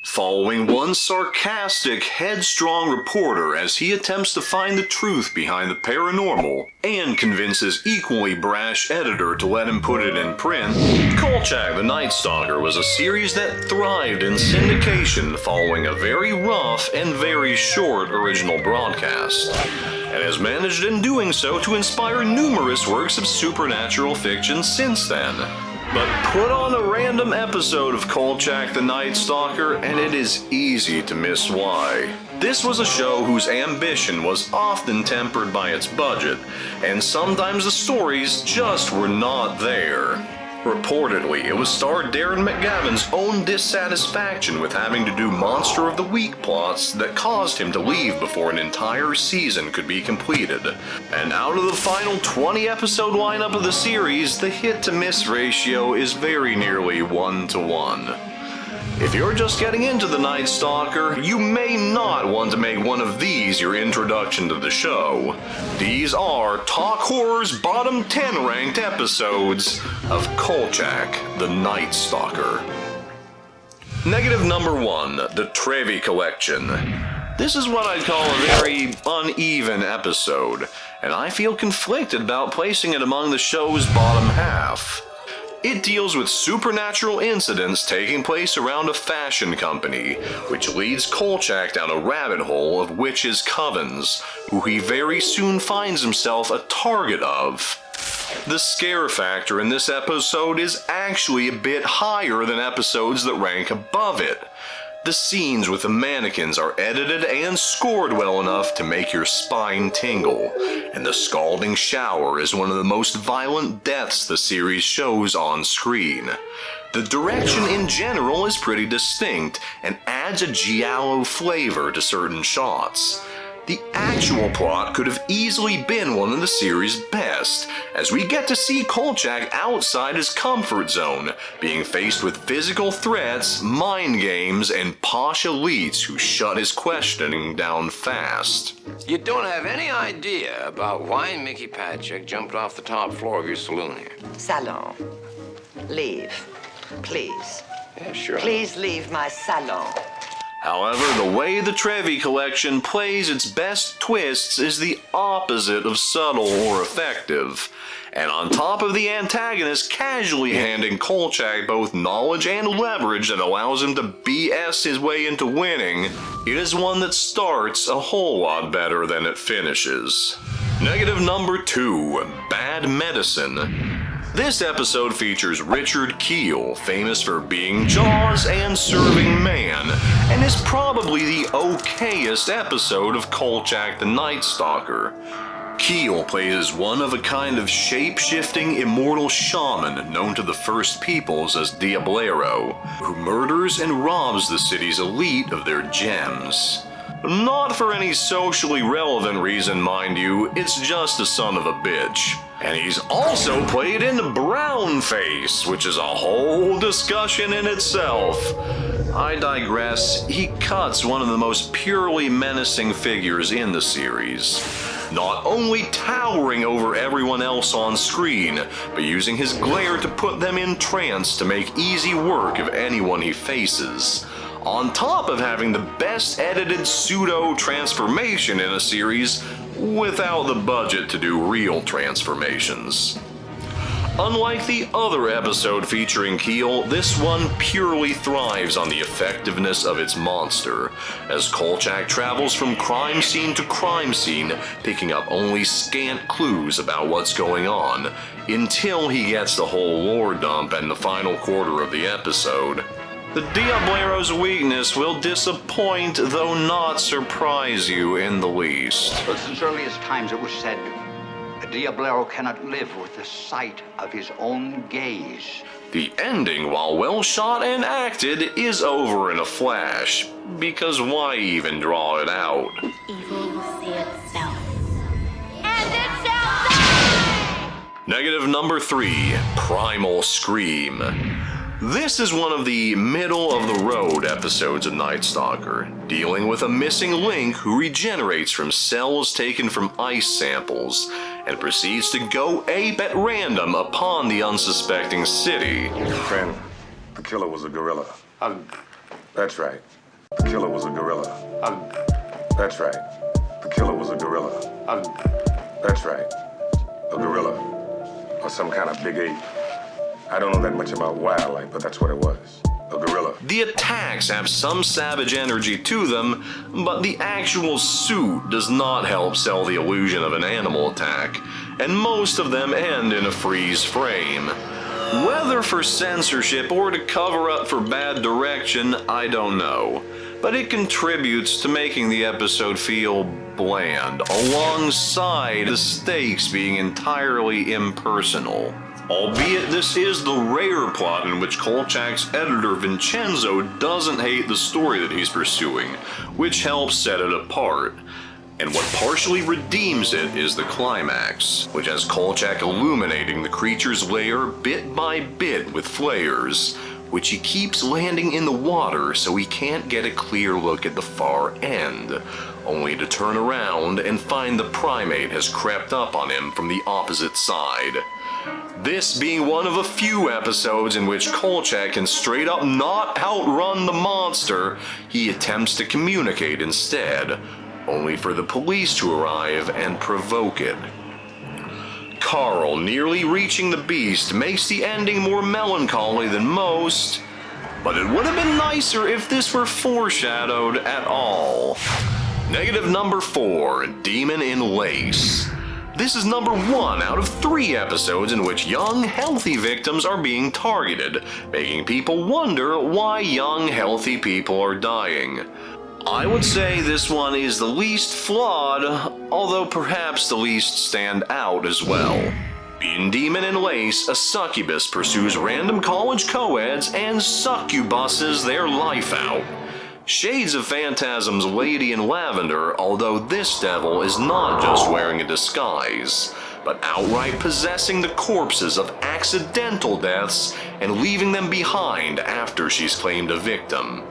following one sarcastic, headstrong reporter as he attempts to find the truth behind the paranormal and convinces equally brash editor to let him put it in print. Kolchak the Night Stalker was a series that thrived in syndication following a very rough and very short original broadcast, and has managed in doing so to inspire numerous works of supernatural fiction since then. But put on a random episode of Kolchak the Night Stalker and it is easy to miss why. This was a show whose ambition was often tempered by its budget, and sometimes the stories just were not there. Reportedly, it was star Darren McGavin's own dissatisfaction with having to do Monster of the Week plots that caused him to leave before an entire season could be completed. And out of the final 20-episode lineup of the series, the hit-to-miss ratio is very nearly 1-to-1. If you're just getting into the Night Stalker, you may not want to make one of these your introduction to the show. These are Talk Horror's bottom 10 ranked episodes of Kolchak the Night Stalker. Negative number 1, the Trevi Collection. This is what I'd call a very uneven episode, and I feel conflicted about placing it among the show's bottom half. It deals with supernatural incidents taking place around a fashion company, which leads Kolchak down a rabbit hole of witches' covens, who he very soon finds himself a target of. The scare factor in this episode is actually a bit higher than episodes that rank above it. The scenes with the mannequins are edited and scored well enough to make your spine tingle, and the scalding shower is one of the most violent deaths the series shows on screen. The direction in general is pretty distinct and adds a giallo flavor to certain shots. The actual plot could have easily been one of the series' best, as we get to see Kolchak outside his comfort zone, being faced with physical threats, mind games, and posh elites who shut his questioning down fast. You don't have any idea about why Mickey Patrick jumped off the top floor of your saloon here? Salon. Leave. Please. Yeah, sure. Please leave my salon. However, the way the Trevi Collection plays its best twists is the opposite of subtle or effective. And on top of the antagonist casually handing Kolchak both knowledge and leverage that allows him to BS his way into winning, it is one that starts a whole lot better than it finishes. Negative number 2, Bad Medicine. This episode features Richard Keel, famous for being Jaws and serving man, and is probably the okayest episode of Kolchak the Night Stalker. Keel plays one of a kind of shape-shifting immortal shaman known to the First Peoples as Diablero, who murders and robs the city's elite of their gems. Not for any socially relevant reason, mind you, it's just a son of a bitch. And he's also played in Brownface, which is a whole discussion in itself. I digress, he cuts one of the most purely menacing figures in the series. Not only towering over everyone else on screen, but using his glare to put them in trance to make easy work of anyone he faces. On top of having the best edited pseudo-transformation in a series without the budget to do real transformations. Unlike the other episode featuring Keel, this one purely thrives on the effectiveness of its monster, as Kolchak travels from crime scene to crime scene, picking up only scant clues about what's going on, until he gets the whole lore dump in the final quarter of the episode. The Diablero's weakness will disappoint, though not surprise you in the least. But since earliest times it was said, a Diablero cannot live with the sight of his own gaze. The ending, while well shot and acted, is over in a flash, because why even draw it out? Evil will see itself. And it shall die! Negative number 3, Primal Scream. This is one of the middle-of-the-road episodes of Night Stalker, dealing with a missing link who regenerates from cells taken from ice samples, and proceeds to go ape at random upon the unsuspecting city. Friend, the killer was a gorilla. A That's right. The killer was a gorilla. That's right. The killer was a gorilla. That's right. A gorilla. Or some kind of big ape. I don't know that much about wildlife, but that's what it was. A gorilla. The attacks have some savage energy to them, but the actual suit does not help sell the illusion of an animal attack, and most of them end in a freeze frame. Whether for censorship or to cover up for bad direction, I don't know, but it contributes to making the episode feel bland, alongside the stakes being entirely impersonal. Albeit this is the rare plot in which Kolchak's editor Vincenzo doesn't hate the story that he's pursuing, which helps set it apart. And what partially redeems it is the climax, which has Kolchak illuminating the creature's lair bit by bit with flares, which he keeps landing in the water so he can't get a clear look at the far end, only to turn around and find the primate has crept up on him from the opposite side. This being one of a few episodes in which Kolchak can straight up not outrun the monster, he attempts to communicate instead, only for the police to arrive and provoke it. Carl nearly reaching the beast makes the ending more melancholy than most, but it would have been nicer if this were foreshadowed at all. Negative number 4, Demon in Lace. This is number 1 out of 3 episodes in which young, healthy victims are being targeted, making people wonder why young, healthy people are dying. I would say this one is the least flawed, although perhaps the least stand out as well. In Demon in Lace, a succubus pursues random college co-eds and succubuses their life out. Shades of Phantasm's Lady in Lavender, although this devil is not just wearing a disguise, but outright possessing the corpses of accidental deaths and leaving them behind after she's claimed a victim.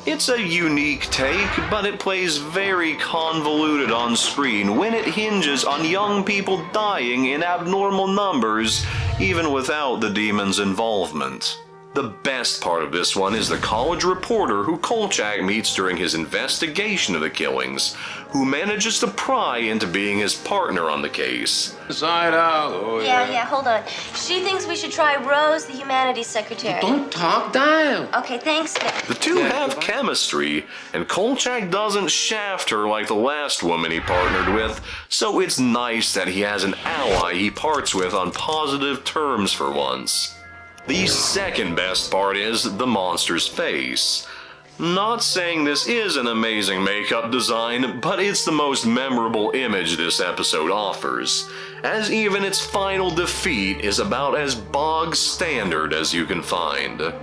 It's a unique take, but it plays very convoluted on screen when it hinges on young people dying in abnormal numbers, even without the demon's involvement. The best part of this one is the college reporter who Kolchak meets during his investigation of the killings, who manages to pry into being his partner on the case. Side out. Oh, Yeah, hold on. She thinks we should try Rose, the humanities secretary. Don't talk down. Okay, thanks, Vic. The two have chemistry, and Kolchak doesn't shaft her like the last woman he partnered with, so it's nice that he has an ally he parts with on positive terms for once. The second best part is the monster's face. Not saying this is an amazing makeup design, but it's the most memorable image this episode offers, as even its final defeat is about as bog standard as you can find.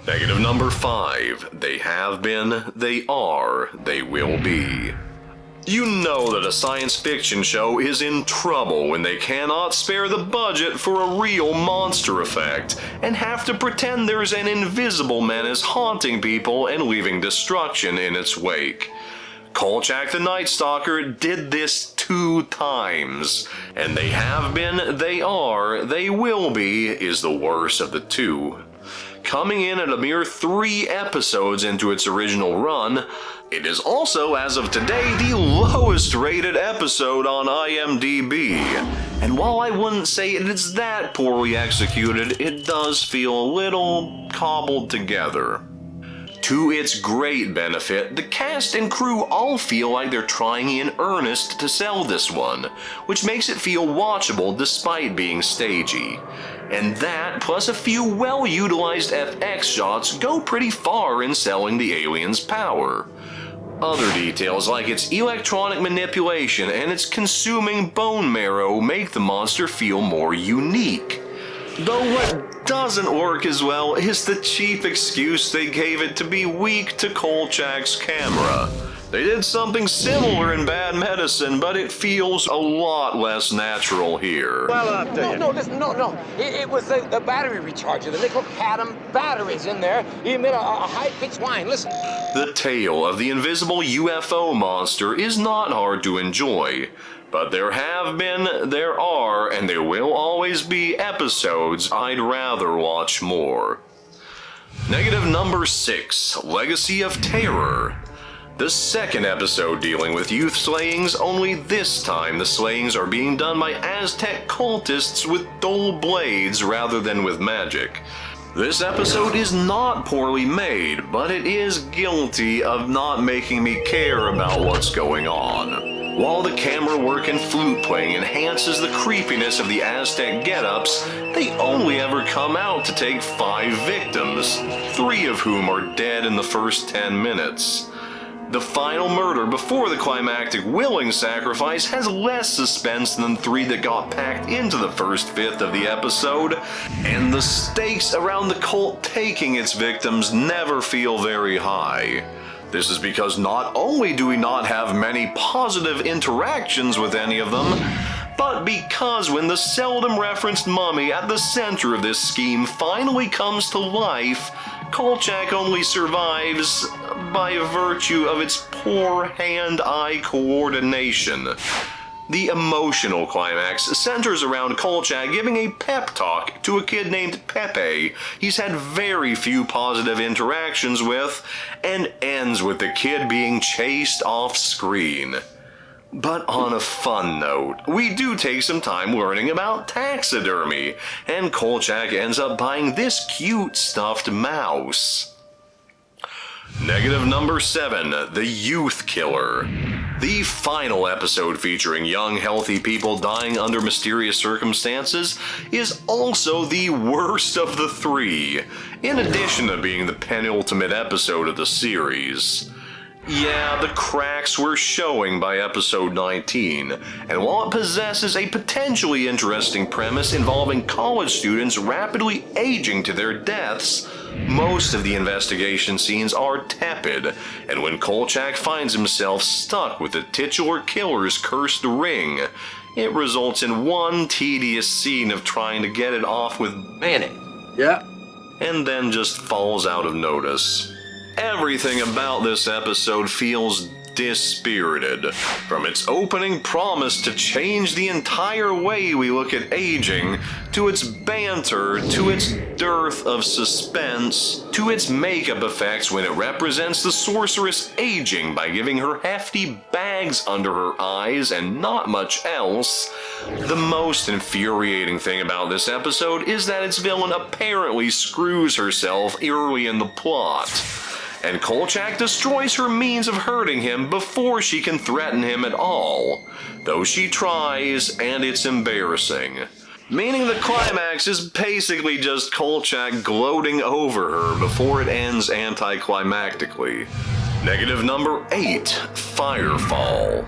Negative number 5, they have been, they are, they will be. You know that a science fiction show is in trouble when they cannot spare the budget for a real monster effect, and have to pretend there's an invisible menace haunting people and leaving destruction in its wake. Kolchak the Night Stalker did this 2 times, and they have been, they are, they will be is the worst of the 2. Coming in at a mere 3 episodes into its original run, it is also, as of today, the lowest rated episode on IMDb. And while I wouldn't say it is that poorly executed, it does feel a little cobbled together. To its great benefit, the cast and crew all feel like they're trying in earnest to sell this one, which makes it feel watchable despite being stagey. And that, plus a few well-utilized FX shots, go pretty far in selling the alien's power. Other details like its electronic manipulation and its consuming bone marrow make the monster feel more unique. Though what doesn't work as well is the cheap excuse they gave it to be weak to Kolchak's camera. They did something similar in Bad Medicine, but it feels a lot less natural here. No. It was the battery recharger, the nickel cadmium batteries in there. He emit a high-pitched whine. Listen. The tale of the invisible UFO monster is not hard to enjoy, but there have been, there are, and there will always be episodes I'd rather watch more. Negative number 6, Legacy of Terror. The second episode dealing with youth slayings, only this time the slayings are being done by Aztec cultists with dull blades rather than with magic. This episode is not poorly made, but it is guilty of not making me care about what's going on. While the camera work and flute playing enhances the creepiness of the Aztec get-ups, they only ever come out to take 5 victims, 3 of whom are dead in the first 10 minutes. The final murder before the climactic willing sacrifice has less suspense than 3 that got packed into the first fifth of the episode, and the stakes around the cult taking its victims never feel very high. This is because not only do we not have many positive interactions with any of them, but because when the seldom referenced mummy at the center of this scheme finally comes to life, Kolchak only survives by virtue of its poor hand-eye coordination. The emotional climax centers around Kolchak giving a pep talk to a kid named Pepe he's had very few positive interactions with, and ends with the kid being chased off screen. But on a fun note, we do take some time learning about taxidermy, and Kolchak ends up buying this cute stuffed mouse. Negative number 7, The Youth Killer. The final episode featuring young, healthy people dying under mysterious circumstances is also the worst of the 3, in addition to being the penultimate episode of the series. Yeah, the cracks were showing by episode 19, and while it possesses a potentially interesting premise involving college students rapidly aging to their deaths, most of the investigation scenes are tepid, and when Kolchak finds himself stuck with the titular killer's cursed ring, it results in one tedious scene of trying to get it off with mayonnaise. Yeah. And then just falls out of notice. Everything about this episode feels dispirited, from its opening promise to change the entire way we look at aging, to its banter, to its dearth of suspense, to its makeup effects when it represents the sorceress aging by giving her hefty bags under her eyes and not much else. The most infuriating thing about this episode is that its villain apparently screws herself early in the plot, and Kolchak destroys her means of hurting him before she can threaten him at all, though she tries, and it's embarrassing. Meaning the climax is basically just Kolchak gloating over her before it ends anticlimactically. Negative number 8, Firefall.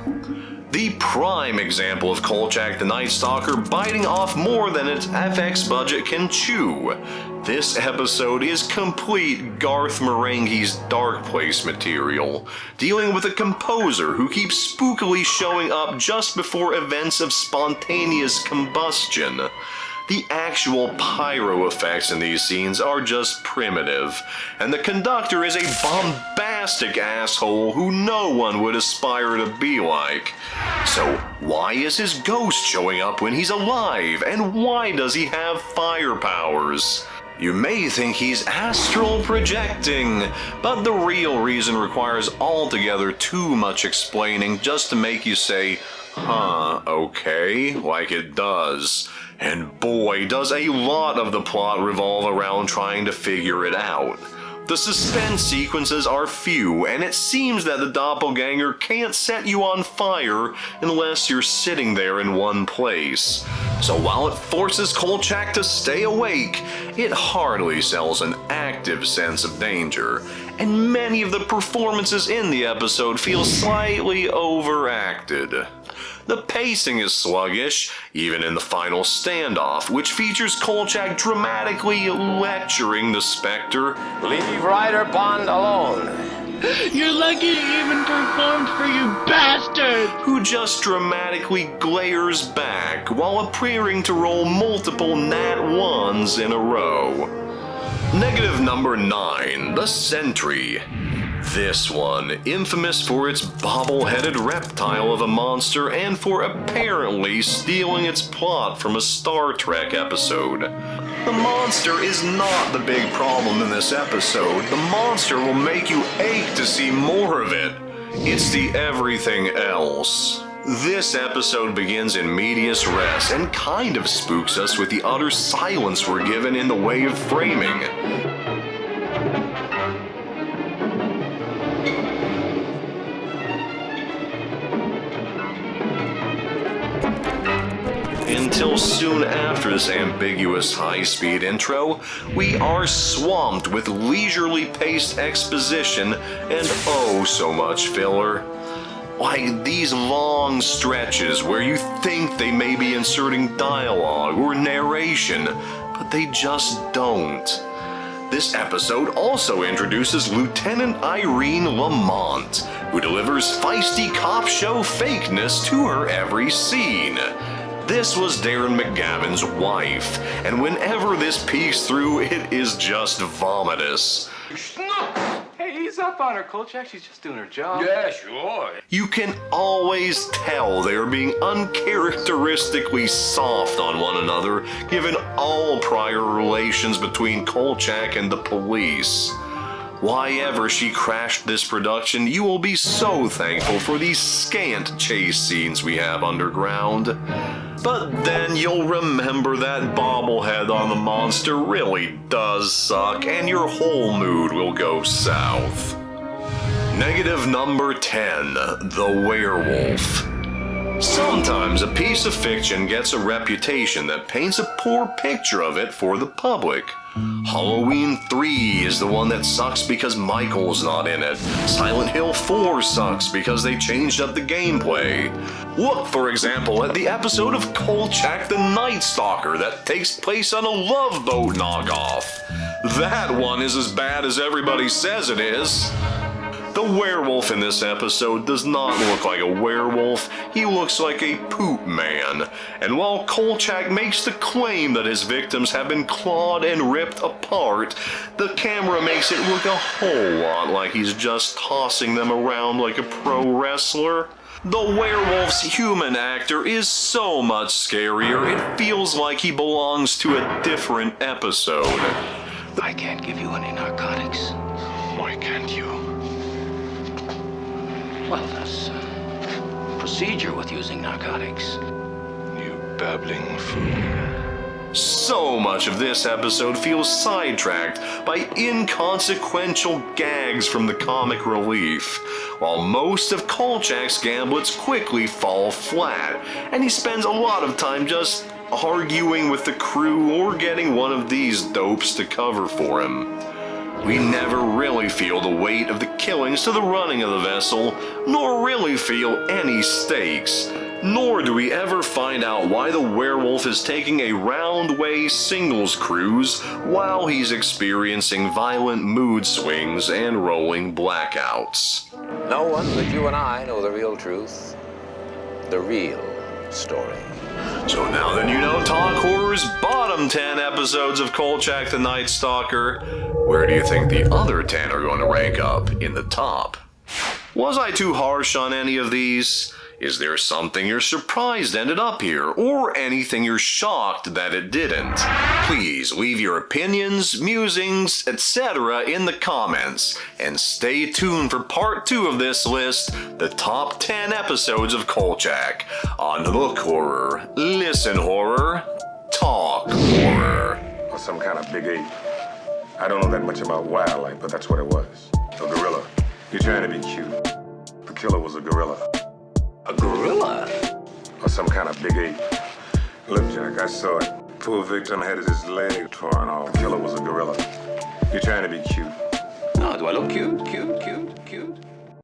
The prime example of Kolchak the Night Stalker biting off more than its FX budget can chew. This episode is complete Garth Marenghi's Dark Place material, dealing with a composer who keeps spookily showing up just before events of spontaneous combustion. The actual pyro effects in these scenes are just primitive, and the conductor is a bombastic asshole who no one would aspire to be like. So why is his ghost showing up when he's alive, and why does he have fire powers? You may think he's astral projecting, but the real reason requires altogether too much explaining just to make you say, huh, okay, like it does. And boy, does a lot of the plot revolve around trying to figure it out. The suspense sequences are few, and it seems that the doppelganger can't set you on fire unless you're sitting there in one place. So while it forces Kolchak to stay awake, it hardly sells an active sense of danger, and many of the performances in the episode feel slightly overacted. The pacing is sluggish, even in the final standoff, which features Kolchak dramatically lecturing the Spectre. Leave Ryder Bond alone. You're lucky he even performed for you, bastard! Who just dramatically glares back while appearing to roll multiple nat 1s in a row. Negative number 9, the Sentry. This one, infamous for its bobble-headed reptile of a monster and for apparently stealing its plot from a Star Trek episode. The monster is not the big problem in this episode. The monster will make you ache to see more of it. It's the everything else. This episode begins in medias res and kind of spooks us with the utter silence we're given in the way of framing. Until soon after this ambiguous high-speed intro, we are swamped with leisurely paced exposition and oh so much filler. Like these long stretches where you think they may be inserting dialogue or narration, but they just don't. This episode also introduces Lieutenant Irene Lamont, who delivers feisty cop show fakeness to her every scene. This was Darren McGavin's wife, and whenever this peeks through, it is just vomitous. Hey, ease up on her, Kolchak. She's just doing her job. Yeah, sure. You can always tell they are being uncharacteristically soft on one another, given all prior relations between Kolchak and the police. Why ever she crashed this production, you will be so thankful for these scant chase scenes we have underground. But then you'll remember that bobblehead on the monster really does suck, and your whole mood will go south. Negative number 10, The Werewolf. Sometimes a piece of fiction gets a reputation that paints a poor picture of it for the public. Halloween 3 is the one that sucks because Michael's not in it. Silent Hill 4 sucks because they changed up the gameplay. Look, for example, at the episode of Kolchak the Night Stalker that takes place on a Love Boat knockoff. That one is as bad as everybody says it is. The werewolf in this episode does not look like a werewolf, he looks like a poop man. And while Kolchak makes the claim that his victims have been clawed and ripped apart, the camera makes it look a whole lot like he's just tossing them around like a pro wrestler. The werewolf's human actor is so much scarier, it feels like he belongs to a different episode. I can't give you any narcotics. Why can't you? Well, there's procedure with using narcotics. You babbling fool. So much of this episode feels sidetracked by inconsequential gags from the comic relief, while most of Kolchak's gamblets quickly fall flat, and he spends a lot of time just arguing with the crew or getting one of these dopes to cover for him. We never really feel the weight of the killings to the running of the vessel, nor really feel any stakes. Nor do we ever find out why the werewolf is taking a round-way singles cruise while he's experiencing violent mood swings and rolling blackouts. No one but you and I know the real truth. The real story. So now that you know Talk Horror's bottom 10 episodes of Kolchak the Night Stalker, where do you think the other 10 are going to rank up in the top? Was I too harsh on any of these? Is there something you're surprised ended up here, or anything you're shocked that it didn't? Please leave your opinions, musings, etc. in the comments, and stay tuned for part 2 of this list, the top 10 episodes of Kolchak, on Look Horror, Listen Horror, Talk Horror. Or some kind of big ape. I don't know that much about wildlife, but that's what it was. A gorilla. You're trying to be cute. The killer was a gorilla. A gorilla? Or some kind of big ape. Look, Jack, I saw it. Poor victim had his leg torn off. The killer was a gorilla. You're trying to be cute. Oh, do I look cute? Cute?